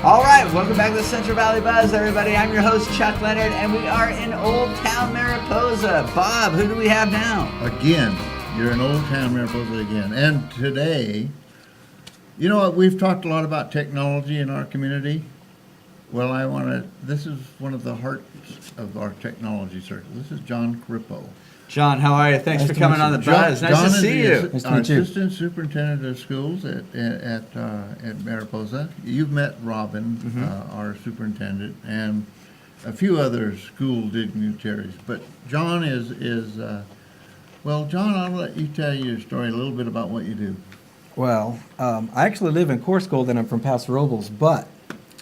All right, welcome back to the Central Valley Buzz, everybody. I'm your host, Chuck Leonard, and we are in Old Town Mariposa. Bob, who do we have now? Again, you're in Old Town Mariposa again. And today, you know what, we've talked a lot about technology in our community. Well, this is one of the hearts of our technology circle. This is John Corippo. John, how are you? Thanks for coming on the Buzz. Nice to see you. Nice to meet you. Assistant Superintendent of Schools at Mariposa. You've met Robin, our superintendent, and a few other school dignitaries. But John John, I'll let you tell your story a little bit about what you do. Well, I actually live in Corrippo, and I'm from Paso Robles, but...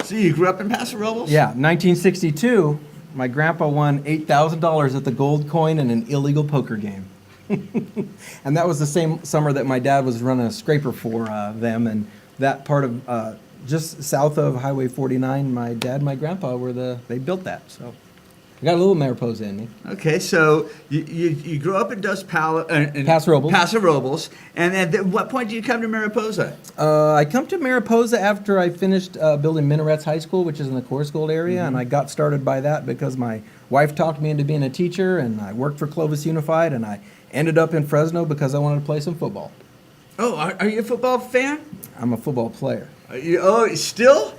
So you grew up in Paso Robles? Yeah, 1962, my grandpa won $8,000 at the gold coin in an illegal poker game. And that was the same summer that my dad was running a scraper for them, and that part of, just south of Highway 49, my dad and my grandpa they built that, so... I got a little Mariposa in me. Okay, so you grew up in Paso Robles. Paso Robles, and at what point did you come to Mariposa? I come to Mariposa after I finished building Minarets High School, which is in the Corrippo area, and I got started by that because my wife talked me into being a teacher, and I worked for Clovis Unified, and I ended up in Fresno because I wanted to play some football. Oh, are you a football fan? I'm a football player. Still?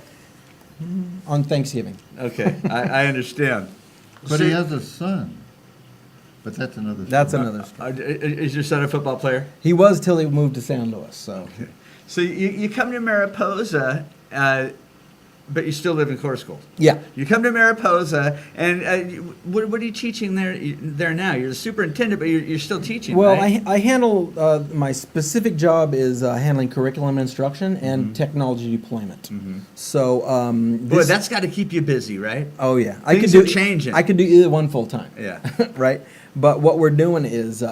On Thanksgiving. Okay, I understand. But he has a son. But that's another story. That's another story. Is your son a football player? He was till he moved to San Luis. So, So you come to Mariposa, but you still live in Corrippo. Yeah. You come to Mariposa, and what are you teaching there now? You're the superintendent, but you're still teaching, well, right? I handle, my specific job is handling curriculum instruction and technology deployment. So, Boy, that's got to keep you busy, right? oh yeah. Things are changing. I could do either one full time. Yeah. Right? But what we're doing is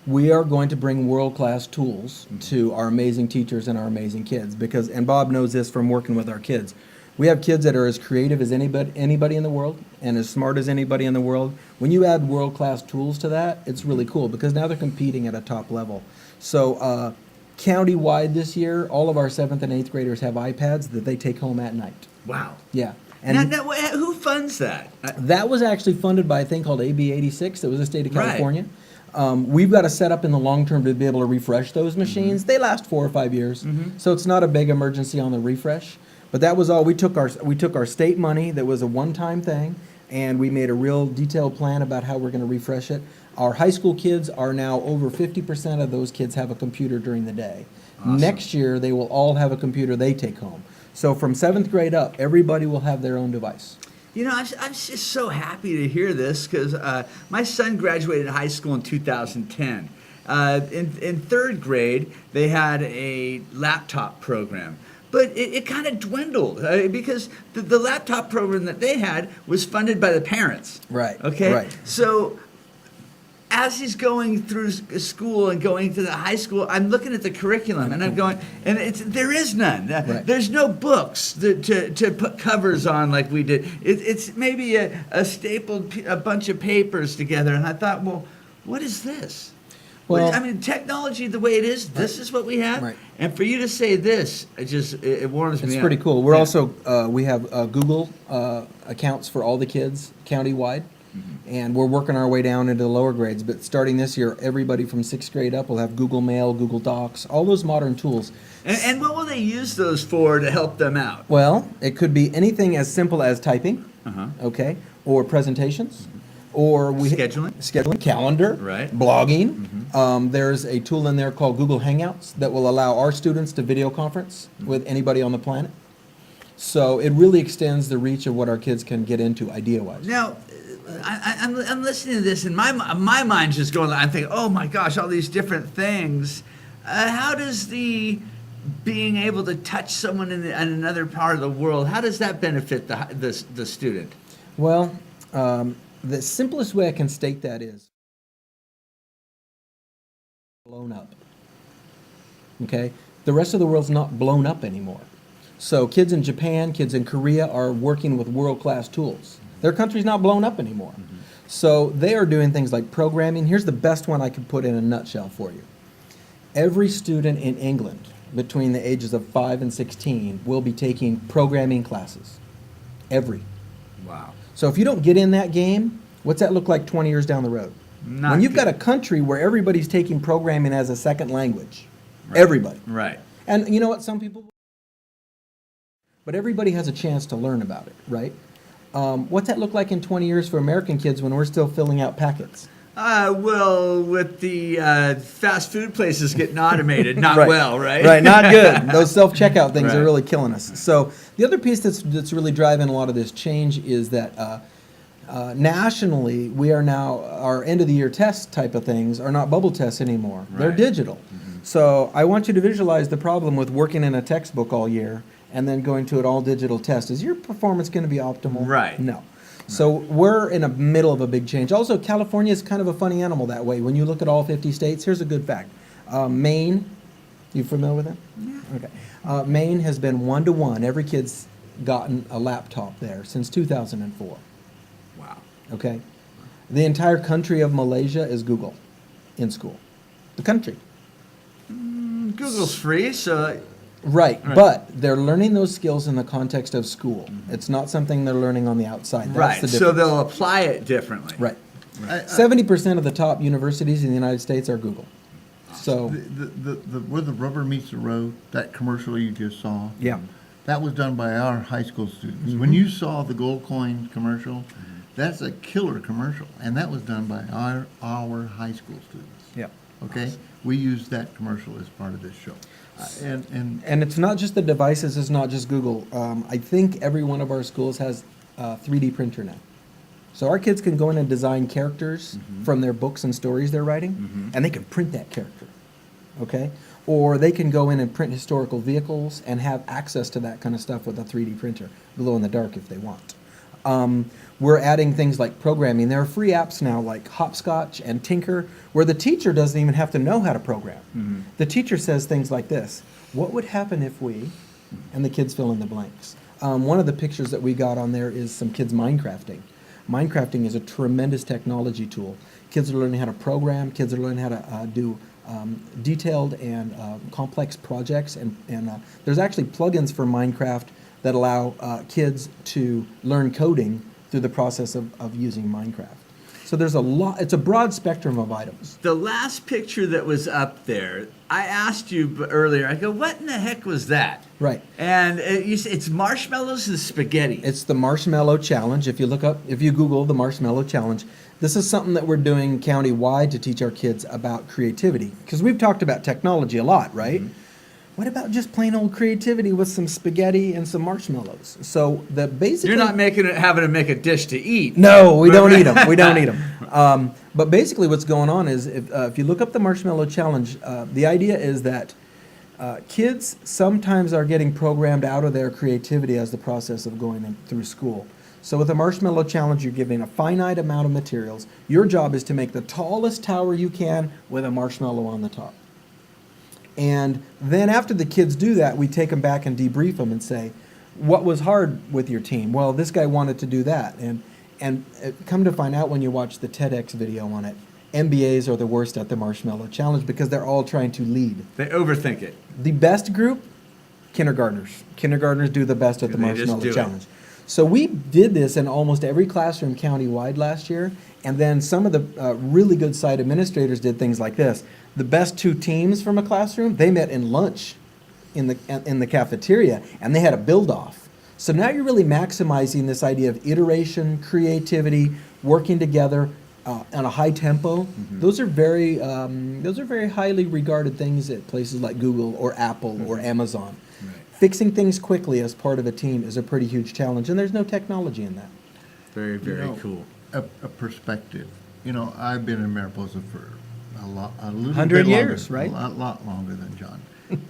we are going to bring world-class tools to our amazing teachers and our amazing kids and Bob knows this from working with our kids. We have kids that are as creative as anybody in the world and as smart as anybody in the world. When you add world-class tools to that, it's really cool because now they're competing at a top level. So county-wide this year, all of our 7th and 8th graders have iPads that they take home at night. Wow. Yeah. And now, who funds that? that was actually funded by a thing called AB 86 that was the state of California. We've got a setup in the long term to be able to refresh those machines. They last 4 or 5 years, so it's not a big emergency on the refresh. But that was all. We took our state money that was a one-time thing, and we made a real detailed plan about how we're going to refresh it. Our high school kids are now over 50% of those kids have a computer during the day. Awesome. Next year, they will all have a computer they take home. So from 7th grade up, everybody will have their own device. You know, I'm just so happy to hear this because my son graduated high school in 2010. In 3rd grade, they had a laptop program. But it kind of dwindled because the laptop program that they had was funded by the parents. Right. Okay. Right. So as he's going through school and going to the high school, I'm looking at the curriculum and I'm going, and there is none. Right. There's no books to put covers on like we did. It's maybe a stapled a bunch of papers together. And I thought, well, what is this? Well, I mean, technology the way it is, this is what we have. Right. And for you to say this, it warms me up. It's pretty cool. We're also, we have Google accounts for all the kids countywide, and we're working our way down into the lower grades. But starting this year, everybody from 6th grade up will have Google Mail, Google Docs, all those modern tools. And what will they use those for to help them out? Well, it could be anything as simple as typing, okay, or presentations. Or scheduling, calendar, right. Blogging. There's a tool in there called Google Hangouts that will allow our students to video conference with anybody on the planet. So it really extends the reach of what our kids can get into idea-wise. Now, I'm listening to this, and my mind's just going. I'm thinking, oh my gosh, all these different things. How does being able to touch someone in another part of the world? How does that benefit the student? Well. The simplest way I can state that is blown up. Okay? The rest of the world's not blown up anymore. So kids in Japan, kids in Korea are working with world-class tools. Their country's not blown up anymore. So they are doing things like programming. Here's the best one I could put in a nutshell for you. Every student in England between the ages of 5 and 16 will be taking programming classes. Every. Wow. So if you don't get in that game, what's that look like 20 years down the road? Not when you've got a good. country where everybody's taking programming as a second language. Right. Everybody. Right. And you know what? Some people. But everybody has a chance to learn about it, right? What's that look like in 20 years for American kids when we're still filling out packets? Well, with the fast food places getting automated, not Right. well, right? Right, not good. Those self-checkout things Right. are really killing us. So the other piece that's really driving a lot of this change is that nationally, we are now, our end-of-the-year test type of things are not bubble tests anymore. They're Right. digital. So I want you to visualize the problem with working in a textbook all year and then going to an all-digital test. Is your performance going to be optimal? Right. No. So we're in the middle of a big change. Also, California is kind of a funny animal that way. When you look at all 50 states, here's a good fact. Maine, you familiar with it? Yeah. Okay. Maine has been 1-to-1. Every kid's gotten a laptop there since 2004. Wow. Okay? The entire country of Malaysia is Google in school. The country. Google's free, so Right, Right. but they're learning those skills in the context of school. It's not something they're learning on the outside. That's right. the So difference. they'll apply it differently. Right. I- 70% of the top universities in the United States are Google. So, Where the rubber meets the road, that commercial you just saw. yeah. That was done by our high school students. When you saw the gold coin commercial, that's a killer commercial, and that was done by our high school students. Yeah. Okay, we used that commercial as part of this show, and And it's not just the devices, it's not just Google. I think every one of our schools has a 3D printer now. So our kids can go in and design characters from their books and stories they're writing, and they can print that character, okay? Or they can go in and print historical vehicles and have access to that kind of stuff with a 3D printer, glow in the dark if they want. We're adding things like programming. There are free apps now like Hopscotch and Tinker where the teacher doesn't even have to know how to program. The teacher says things like this: what would happen if we, and the kids fill in the blanks. One of the pictures that we got on there is some kids Minecrafting. Minecrafting is a tremendous technology tool. Kids are learning how to program, kids are learning how to do detailed and complex projects, and there's actually plugins for Minecraft that allow kids to learn coding through the process of using Minecraft. So there's a lot, it's a broad spectrum of items. The last picture that was up there, I asked you earlier, I go, what in the heck was that? Right. And it's marshmallows and spaghetti. It's the Marshmallow Challenge. If you Google the Marshmallow Challenge, this is something that we're doing county-wide to teach our kids about creativity. Because we've talked about technology a lot, right? What about just plain old creativity with some spaghetti and some marshmallows? So the basically You're not having to make a dish to eat. No, we don't eat them. We don't eat them. But basically, what's going on is if you look up the Marshmallow Challenge, the idea is that kids sometimes are getting programmed out of their creativity as the process of going through school. So with the Marshmallow Challenge, you're given a finite amount of materials. Your job is to make the tallest tower you can with a marshmallow on the top. And then after the kids do that, we take them back and debrief them and say, what was hard with your team? Well, this guy wanted to do that. And come to find out when you watch the TEDx video on it, MBAs are the worst at the Marshmallow Challenge because they're all trying to lead. They overthink it. The best group, kindergartners. Kindergartners do the best at the They just Marshmallow do it. Challenge. So we did this in almost every classroom county-wide last year, and then some of the really good site administrators did things like this. The best 2 teams from a classroom, they met in lunch in the cafeteria, and they had a build-off. So now you're really maximizing this idea of iteration, creativity, working together on a high tempo. Those are very highly regarded things at places like Google or Apple or Amazon. Right. Fixing things quickly as part of a team is a pretty huge challenge, and there's no technology in that. Very, very know, cool. a perspective. You know, I've been in Mariposa for a little 100 bit years, longer, right? A lot longer than John.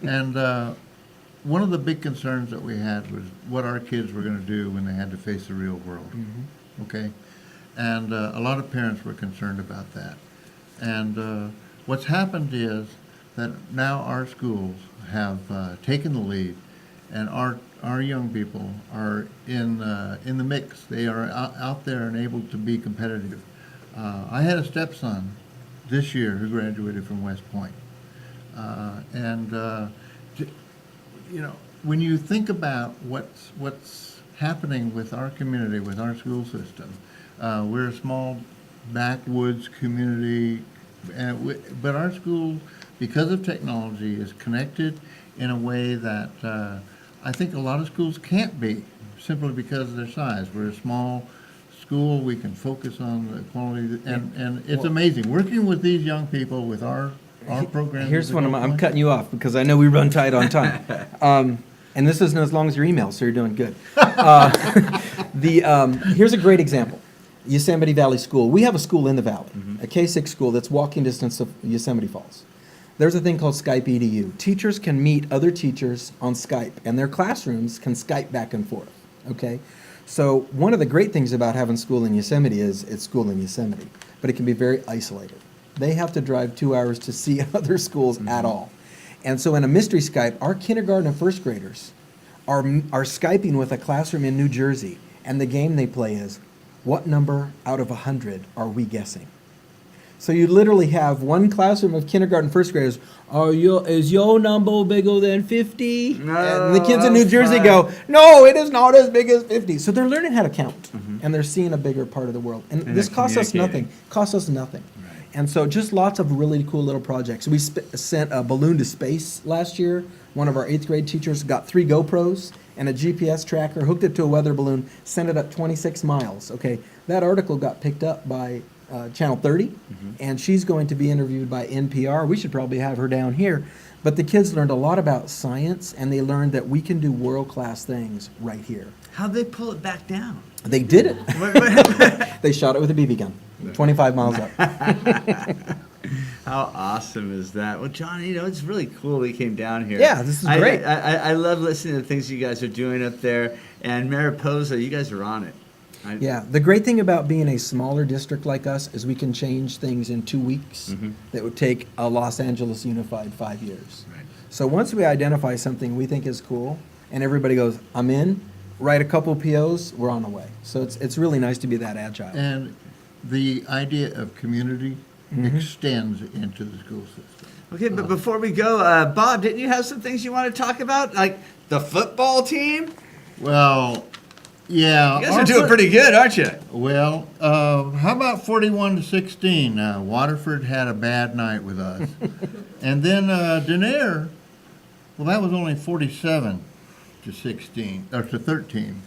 And one of the big concerns that we had was what our kids were going to do when they had to face the real world. Okay, and a lot of parents were concerned about that. And what's happened is that now our schools have taken the lead, and our young people are in the mix. They are out there and able to be competitive. I had a stepson this year who graduated from West Point, and you know, when you think about what's happening with our community, with our school system, we're a small backwoods community, but our school, because of technology, is connected in a way that I think a lot of schools can't be, simply because of their size. We're a small school, we can focus on the quality, and it's amazing. Working with these young people, with our programs. Here's one of my, I'm cutting you off because I know we run tight on time. And this isn't as long as your email, so you're doing good. Here's a great example. Yosemite Valley School. We have a school in the valley, a K-6 school that's walking distance of Yosemite Falls. There's a thing called Skype EDU. Teachers can meet other teachers on Skype, and their classrooms can Skype back and forth, okay? So one of the great things about having school in Yosemite is it's school in Yosemite, but it can be very isolated. They have to drive 2 hours to see other schools at all. And so in a mystery Skype, our kindergarten and first graders are Skyping with a classroom in New Jersey, and the game they play is, what number out of 100 are we guessing? So you literally have one classroom of kindergarten first graders, is your number bigger than 50? No, And the kids in New Jersey go, no, it is not as big as 50. So they're learning how to count, and they're seeing a bigger part of the world. And this costs us nothing. Costs us nothing. Right. And so just lots of really cool little projects. We sent a balloon to space last year. One of our 8th grade teachers got 3 GoPros and a GPS tracker, hooked it to a weather balloon, sent it up 26 miles. Okay, that article got picked up by Channel 30, and she's going to be interviewed by NPR. We should probably have her down here. But the kids learned a lot about science, and they learned that we can do world-class things right here. How'd they pull it back down? They did it. They shot it with a BB gun, 25 miles up. How awesome is that? Well, John, you know, it's really cool that you came down here. Yeah, this is great. I love listening to the things you guys are doing up there. And Mariposa, you guys are on it. Yeah, the great thing about being a smaller district like us is we can change things in 2 weeks that would take a Los Angeles unified 5 years. Right. So once we identify something we think is cool and everybody goes, I'm in, write a couple POs, we're on the way. So it's really nice to be that agile. And the idea of community extends into the school system. Okay, but before we go, Bob, didn't you have some things you want to talk about? Like the football team? Well, yeah. You guys are doing pretty good, aren't you? Well, how about 41-16? Waterford had a bad night with us. And then Denair, well, that was only 47-16, or to 13.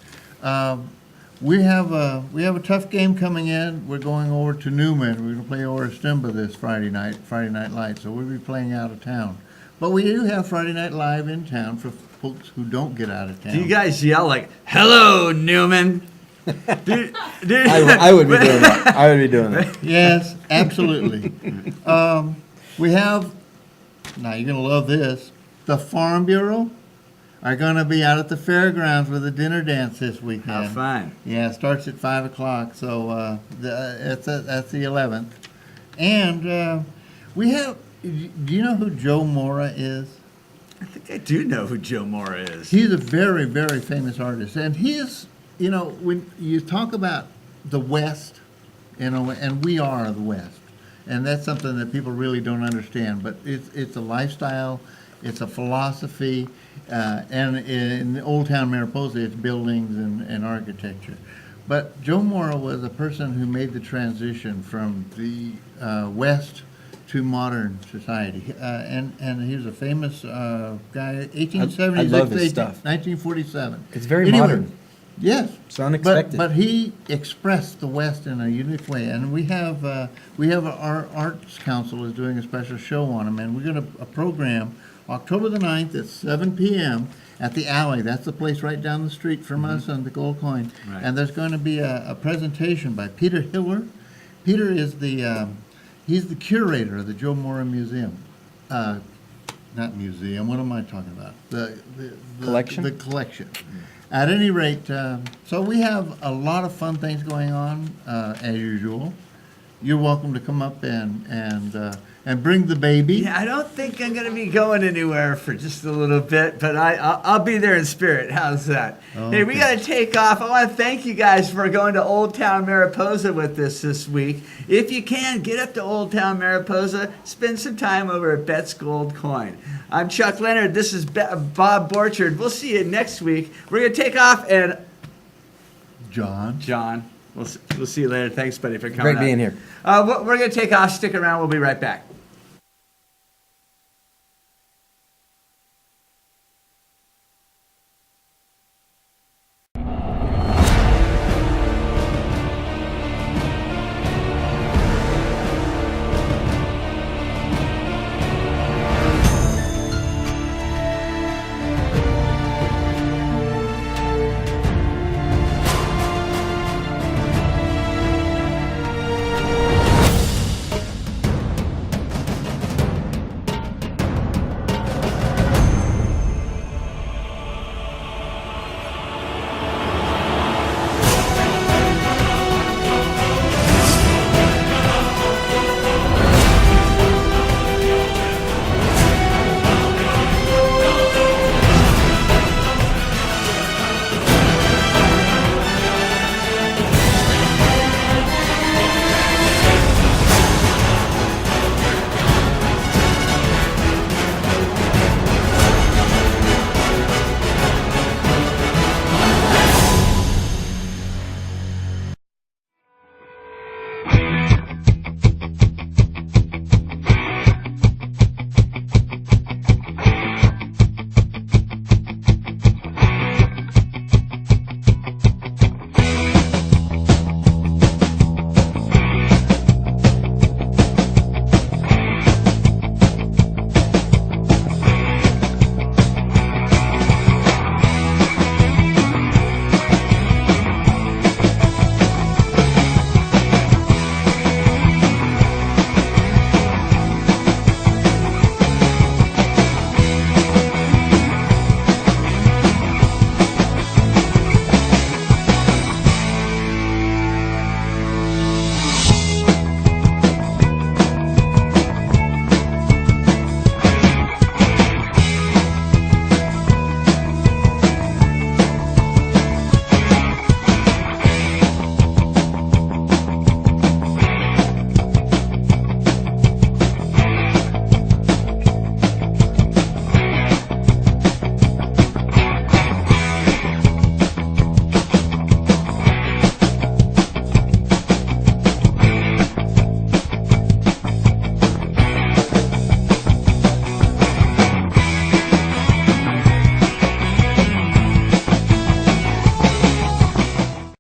We have a tough game coming in. We're going over to Newman. We're going to play Oristimba this Friday night light, so we'll be playing out of town. But we do have Friday Night Live in town for folks who don't get out of town. Do you guys yell like, hello, Newman? I would be doing that. I would be doing that. Yes, absolutely. We have, now you're going to love this, the Farm Bureau are going to be out at the fairgrounds with a dinner dance this weekend. How fun. Yeah, it starts at 5 o'clock, so that's the 11th. And we have, do you know who Joe Mora is? I think I do know who Joe Mora is. He's a very, very famous artist. And he's, you know, when you talk about the West, you know, and we are the West, and that's something that people really don't understand, but it's a lifestyle, it's a philosophy, and in Old Town Mariposa, it's buildings and architecture. But Joe Mora was a person who made the transition from the West to modern society, and he was a famous guy. 1870s, I love his stuff. 1947. It's very modern. Yes, It's unexpected. But he expressed the West in a unique way, and we have our Arts Council is doing a special show on him, and we're going to program October the 9th at 7 p.m. at the Alley. That's the place right down the street from us on the Gold Coin. Right. And there's going to be a presentation by Peter Hiller. Peter is he's the curator of the Joe Mora Museum. Not museum, what am I talking about? The Collection? The collection. At any rate, so we have a lot of fun things going on, as usual. You're welcome to come up and bring the baby. Yeah, I don't think I'm going to be going anywhere for just a little bit, but I'll be there in spirit. How's that? Hey, we Okay. got to take off. I want to thank you guys for going to Old Town Mariposa with us this week. If you can, get up to Old Town Mariposa, spend some time over at Bet's Gold Coin. I'm Chuck Leonard. This is Bob Borchard. We'll see you next week. We're going to take off, and John. we'll see you later. Thanks, buddy, for coming Great up. being here. We're going to take off. Stick around. We'll be right back.